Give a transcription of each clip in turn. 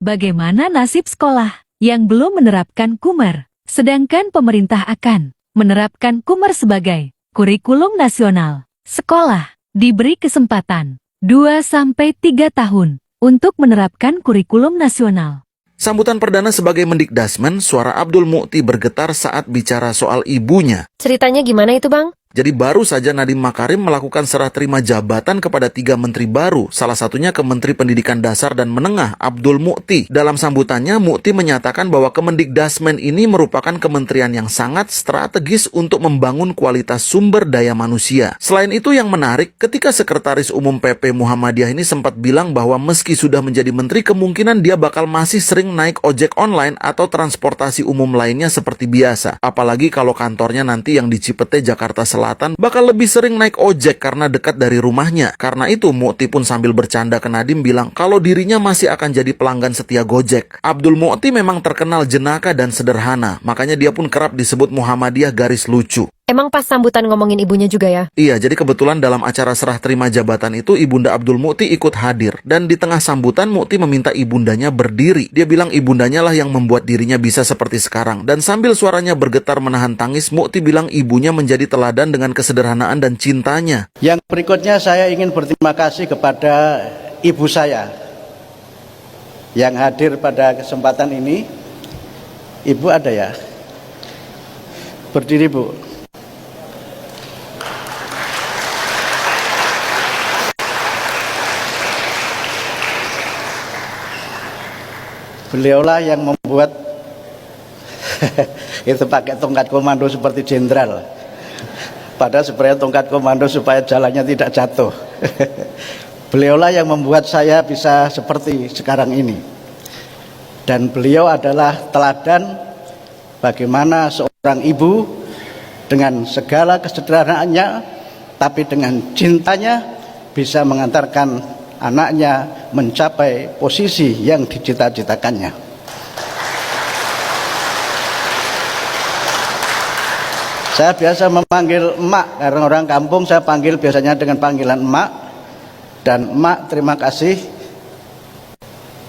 Bagaimana nasib sekolah yang belum menerapkan KUMER, sedangkan pemerintah akan menerapkan KUMER sebagai kurikulum nasional? Sekolah diberi kesempatan 2-3 tahun untuk menerapkan kurikulum nasional. Sambutan perdana sebagai Mendikdasmen, suara Abdul Mukhti bergetar saat bicara soal ibunya. Ceritanya gimana itu, Bang? Jadi baru saja Nadiem Makarim melakukan serah terima jabatan kepada 3 menteri baru, salah satunya ke Menteri Pendidikan Dasar dan Menengah, Abdul Mukhti. Dalam sambutannya, Mukhti menyatakan bahwa Kemendikdasmen ini merupakan kementerian yang sangat strategis untuk membangun kualitas sumber daya manusia. Selain itu yang menarik, ketika Sekretaris Umum PP Muhammadiyah ini sempat bilang bahwa meski sudah menjadi menteri, kemungkinan dia bakal masih sering naik ojek online atau transportasi umum lainnya seperti biasa. Apalagi kalau kantornya nanti yang di Cipete, Jakarta Selatan bakal lebih sering naik ojek karena dekat dari rumahnya. Karena itu Mukhti pun sambil bercanda ke Nadiem bilang kalau dirinya masih akan jadi pelanggan setia Gojek. Abdul Mukhti memang terkenal jenaka dan sederhana, makanya dia pun kerap disebut Muhammadiyah garis lucu. Emang pas sambutan ngomongin ibunya juga ya? Iya, jadi kebetulan dalam acara serah terima jabatan itu Ibunda Abdul Mukhti ikut hadir. Dan di tengah sambutan Mukhti meminta ibundanya berdiri. Dia bilang ibundanya lah yang membuat dirinya bisa seperti sekarang. Dan sambil suaranya bergetar menahan tangis, Mukhti bilang ibunya menjadi teladan dengan kesederhanaan dan cintanya. Yang berikutnya saya ingin berterima kasih kepada ibu saya yang hadir pada kesempatan ini. Ibu ada ya? Berdiri, Bu. Beliaulah yang membuat itu pakai tongkat komando seperti jenderal. Padahal sebenarnya tongkat komando supaya jalannya tidak jatuh. Beliaulah yang membuat saya bisa seperti sekarang ini. Dan beliau adalah teladan bagaimana seorang ibu dengan segala kesederhanaannya, tapi dengan cintanya bisa mengantarkan anaknya mencapai posisi yang dicita-citakannya. Saya biasa memanggil emak, karena orang kampung saya panggil biasanya dengan panggilan emak. Dan emak, terima kasih.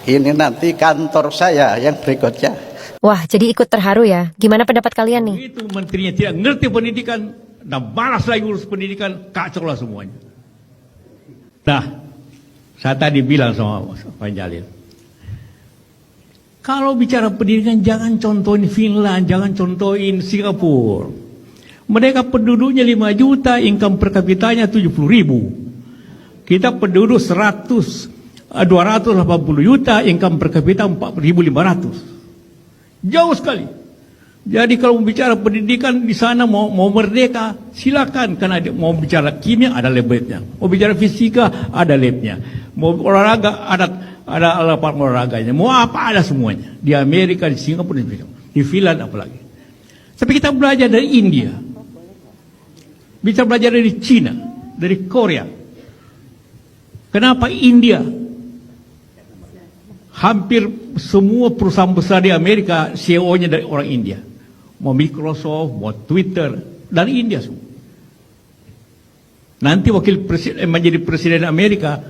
Ini nanti kantor saya yang berikutnya. Wah, jadi ikut terharu ya. Gimana pendapat kalian nih? Itu menterinya tidak ngerti pendidikan dan malas lagi urus pendidikan, kacau lah semuanya. Nah, saya tadi bilang sama Pak Jalil, kalau bicara pendidikan jangan contohin Finland, jangan contohin Singapura. Mereka penduduknya 5 juta, income per kapitanya 70.000. Kita penduduk 280 juta, income per kapita 4.500. Jauh sekali. Jadi kalau mau bicara pendidikan di sana mau merdeka, silakan. Karena mau bicara kimia ada labnya, mau bicara fisika ada labnya, mau olahraga ada lapangan olahraganya, mau apa ada semuanya. Di Amerika, di Singapura, di Finland apalagi. Tapi kita belajar dari India, bisa belajar dari Cina, dari Korea. Kenapa India? Hampir semua perusahaan besar di Amerika CEO-nya dari orang India. Mau Microsoft, mau Twitter, dari India semua. Nanti wakil presiden menjadi presiden Amerika,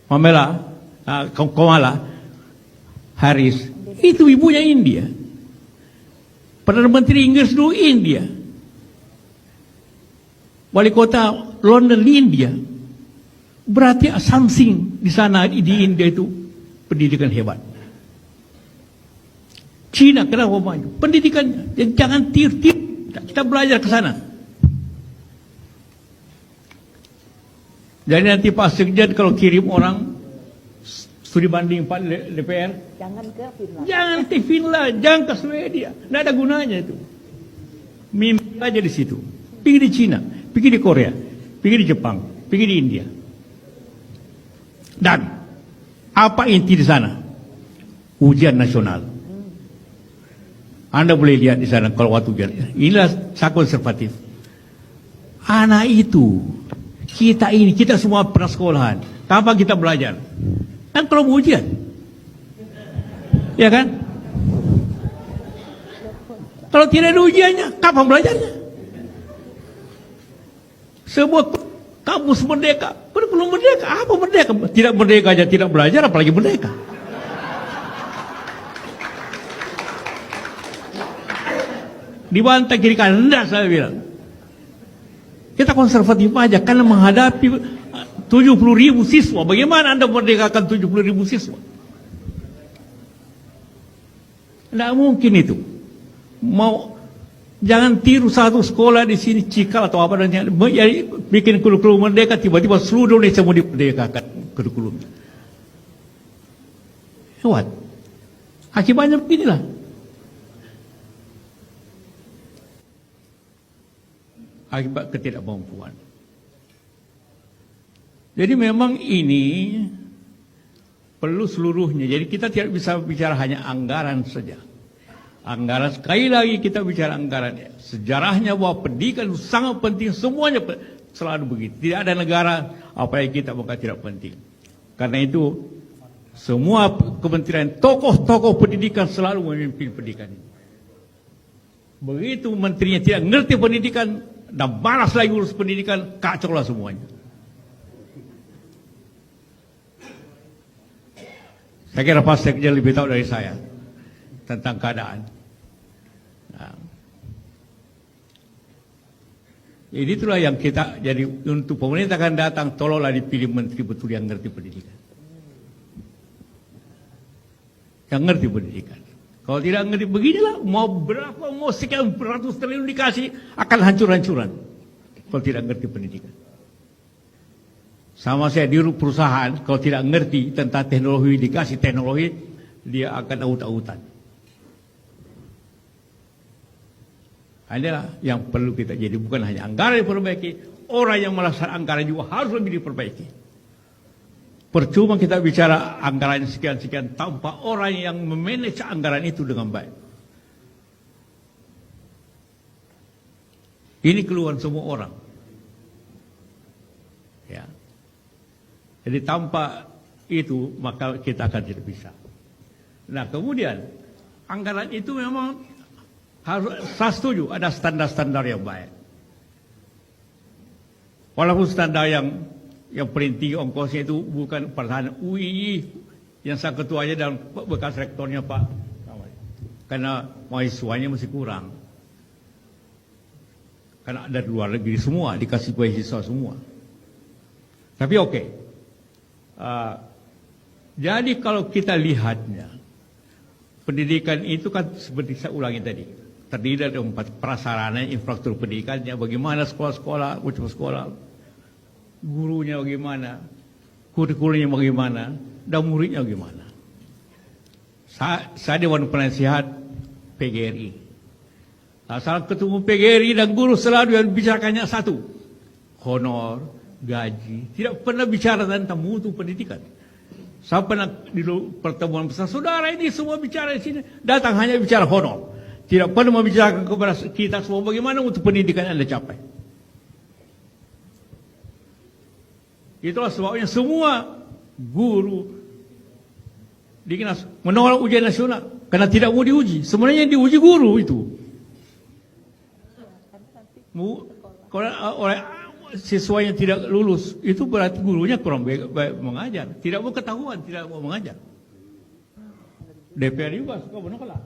Kamala Harris, itu ibunya India. Perdana Menteri Inggris dulu India. Wali kota London India. Berarti something di sana di India itu pendidikan hebat. Cina kenapa maju? Pendidikannya. Jangan tir-tir. Kita belajar ke sana. Jadi nanti Pak Sekjen kalau kirim orang studi banding Pak DPR, jangan ke Finland. Jangan ke Finland, jangan ke Swedia. Tidak ada gunanya itu. Mimpi aja di situ. Pergi di Cina, pergi di Korea, pergi di Jepang, pergi di India. Dan apa inti di sana? Ujian nasional. Anda boleh lihat di sana kalau waktu ujian. Inilah saya konservatif. Anak itu, kita semua pernah sekolahan. Kapan kita belajar? Kan kalau mau ujian. Ya kan? Kalau tidak ada ujiannya, kapan belajarnya? Sebuah kampus merdeka, belum merdeka. Apa merdeka? Tidak merdeka aja tidak belajar, apalagi merdeka. Dibantah kiri kanan, enggak saya bilang. Kita konservatif aja karena menghadapi 70.000 siswa. Bagaimana Anda merdekakan 70.000 siswa? Tidak mungkin itu. Jangan tiru satu sekolah di sini Cikal atau apa dan bikin kurikulum merdeka, tiba-tiba seluruh Indonesia mau dimerdekakan kurikulumnya. Hebat. Akibatnya beginilah. Akibat ketidakmampuan. Jadi memang ini perlu seluruhnya. Jadi kita tidak bisa bicara hanya anggaran saja. Anggaran, sekali lagi kita bicara anggaran ya. Sejarahnya bahwa pendidikan itu sangat penting, semuanya selalu begitu. Tidak ada negara apa yang kita maka tidak penting. Karena itu semua kementerian, tokoh-tokoh pendidikan selalu memimpin pendidikan ini. Begitu menterinya tidak ngerti pendidikan dan malas lagi urus pendidikan, kacau lah semuanya. Saya kira Pak Sekjen lebih tahu dari saya tentang keadaan. Nah, jadi itulah yang kita, jadi untuk pemerintah akan datang, tolonglah dipilih menteri betul yang ngerti pendidikan. Yang ngerti pendidikan. Kalau tidak ngerti beginilah, mau sekian beratus triliun dikasih, akan hancur-hancuran. Kalau tidak ngerti pendidikan. Sama saya di perusahaan, kalau tidak ngerti tentang teknologi, dikasih teknologi, dia akan aut-autan. Inilah yang perlu kita jadi, bukan hanya anggaran diperbaiki, orang yang melaksanakan anggaran juga harus lebih diperbaiki. Percuma kita bicara anggaran sekian-sekian tanpa orang yang memanage anggaran itu dengan baik. Ini keluhan semua orang. Ya. Jadi tanpa itu maka kita akan tidak bisa. Nah kemudian anggaran itu memang harus, saya setuju ada standar-standar yang baik. Walaupun standar yang paling tinggi ongkosnya itu bukan pertahanan UII yang saya ketuanya dan bekas rektornya Pak, karena mahasiswanya masih kurang, karena ada di luar negeri semua, dikasih beasiswa semua. Tapi oke. Jadi kalau kita lihatnya, pendidikan itu kan seperti saya ulangi tadi, terdiri dari 4 prasarana, infrastruktur pendidikannya, bagaimana sekolah-sekolah, ujian sekolah, gurunya bagaimana, kurikulumnya bagaimana, dan muridnya bagaimana. Saya Dewan Penasihat PGRI. Salah ketemu PGRI dan guru selalu yang bicarakannya satu, honor, gaji. Tidak pernah bicara tentang mutu pendidikan. Saya pernah di pertemuan besar, saudara ini semua bicara di sini, datang hanya bicara honor. Tidak pernah membicarakan kepada kita semua bagaimana mutu pendidikan yang Anda capai. Itulah sebabnya semua guru menolak ujian nasional karena tidak mau diuji. Sebenarnya yang diuji guru itu. Kalau oleh siswa yang tidak lulus itu berarti gurunya kurang baik mengajar, tidak mau ketahuan, tidak mau mengajar. DPR juga suka menolak.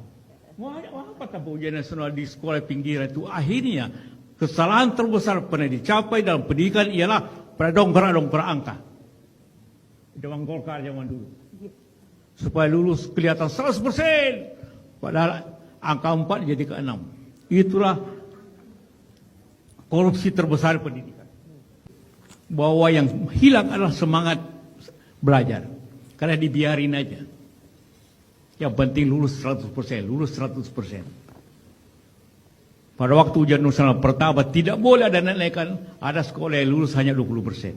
Mau apa tanpa ujian nasional di sekolah pinggiran itu? Akhirnya kesalahan terbesar pernah dicapai dalam pendidikan ialah dongkrak angka. Dewan Golkar zaman dulu. Supaya lulus kelihatan 100%. Padahal angka 4 jadi ke 6. Itulah korupsi terbesar pendidikan. Bahwa yang hilang adalah semangat belajar. Karena dibiarin aja. Yang penting lulus 100%. Lulus 100%. Pada waktu ujian nasional pertama tidak boleh ada naikkan, ada sekolah yang lulus hanya 20%.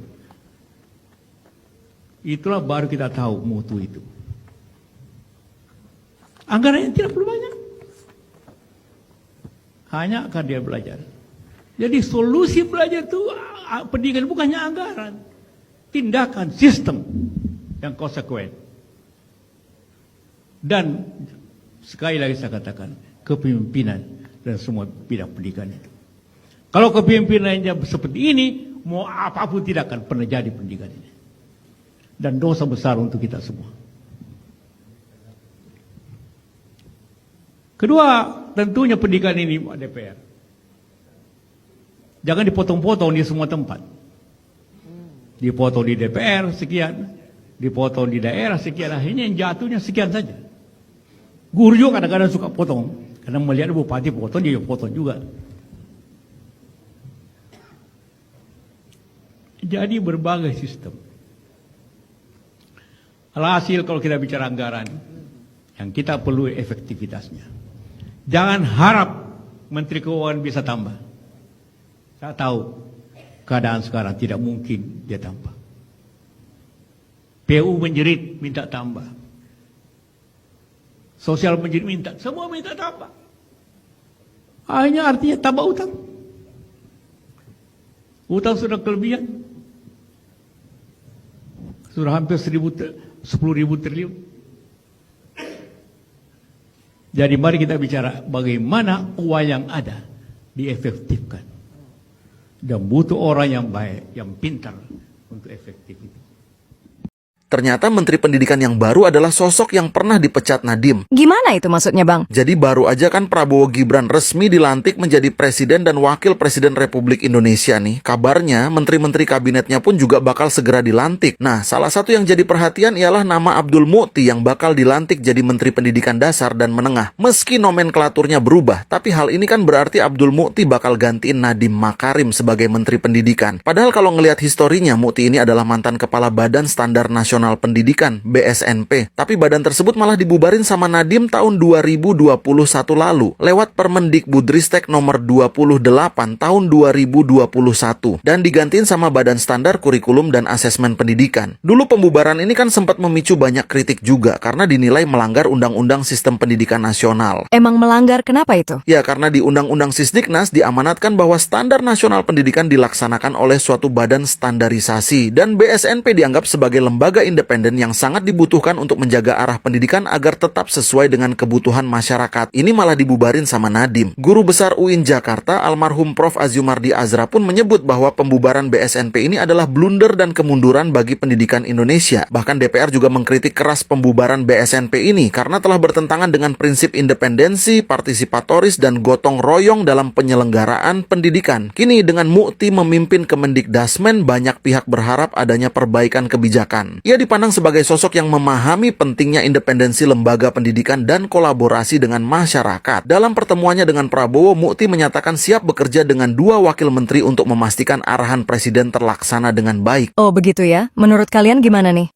Itulah baru kita tahu mutu itu. Anggarannya tidak perlu banyak. Hanya akan dia belajar. Jadi solusi belajar itu pendidikan bukannya anggaran. Tindakan sistem yang konsekuen. Dan sekali lagi saya katakan, kepemimpinan dan semua bidang pendidikan itu. Kalau kepemimpinannya seperti ini, mau apapun tidak akan pernah jadi pendidikan ini. Dan dosa besar untuk kita semua. Kedua, tentunya pendidikan ini Pak DPR. Jangan dipotong-potong di semua tempat. Dipotong di DPR sekian, dipotong di daerah sekian, akhirnya yang jatuhnya sekian saja. Guru juga kadang-kadang suka potong, karena melihat bupati potong, dia potong juga. Jadi berbagai sistem. Alhasil kalau kita bicara anggaran, yang kita perlu efektivitasnya. Jangan harap Menteri Keuangan bisa tambah. Saya tahu keadaan sekarang tidak mungkin dia tambah. PU menjerit minta tambah. Sosial menjerit minta, semua minta tambah. Akhirnya artinya tambah utang. Utang sudah kelebihan. Sudah hampir 10.000 triliun. Jadi mari kita bicara bagaimana uang yang ada diefektifkan. Dan butuh orang yang baik, yang pintar untuk efektif itu. Ternyata Menteri Pendidikan yang baru adalah sosok yang pernah dipecat Nadiem. Gimana itu maksudnya, Bang? Jadi baru aja kan Prabowo Gibran resmi dilantik menjadi Presiden dan Wakil Presiden Republik Indonesia nih. Kabarnya menteri-menteri kabinetnya pun juga bakal segera dilantik. Nah, salah satu yang jadi perhatian ialah nama Abdul Mu'ti yang bakal dilantik jadi Menteri Pendidikan Dasar dan Menengah. Meski nomenklaturnya berubah, tapi hal ini kan berarti Abdul Mu'ti bakal gantiin Nadiem Makarim sebagai Menteri Pendidikan. Padahal kalau ngelihat historinya, Mu'ti ini adalah mantan Kepala Badan Standar Nasional Pendidikan (BSNP). Tapi badan tersebut malah dibubarin sama Nadiem tahun 2021 lalu lewat Permendikbudristek nomor 28 tahun 2021 dan digantiin sama Badan Standar Kurikulum dan Asesmen Pendidikan. Dulu pembubaran ini kan sempat memicu banyak kritik juga karena dinilai melanggar Undang-Undang Sistem Pendidikan Nasional. Emang melanggar kenapa itu? Ya, karena di Undang-Undang Sisdiknas diamanatkan bahwa standar nasional pendidikan dilaksanakan oleh suatu badan standarisasi dan BSNP dianggap sebagai lembaga independen yang sangat dibutuhkan untuk menjaga arah pendidikan agar tetap sesuai dengan kebutuhan masyarakat. Ini malah dibubarin sama Nadiem. Guru Besar UIN Jakarta, almarhum Prof. Azumardi Azra pun menyebut bahwa pembubaran BSNP ini adalah blunder dan kemunduran bagi pendidikan Indonesia. Bahkan DPR juga mengkritik keras pembubaran BSNP ini karena telah bertentangan dengan prinsip independensi, partisipatoris, dan gotong royong dalam penyelenggaraan pendidikan. Kini dengan Mu'ti memimpin Kemendikdasmen, banyak pihak berharap adanya perbaikan kebijakan. Ia dipandang sebagai sosok yang memahami pentingnya independensi lembaga pendidikan dan kolaborasi dengan masyarakat. Dalam pertemuannya dengan Prabowo, Mu'ti menyatakan siap bekerja dengan 2 wakil menteri untuk memastikan arahan presiden terlaksana dengan baik. Oh begitu ya, menurut kalian gimana nih?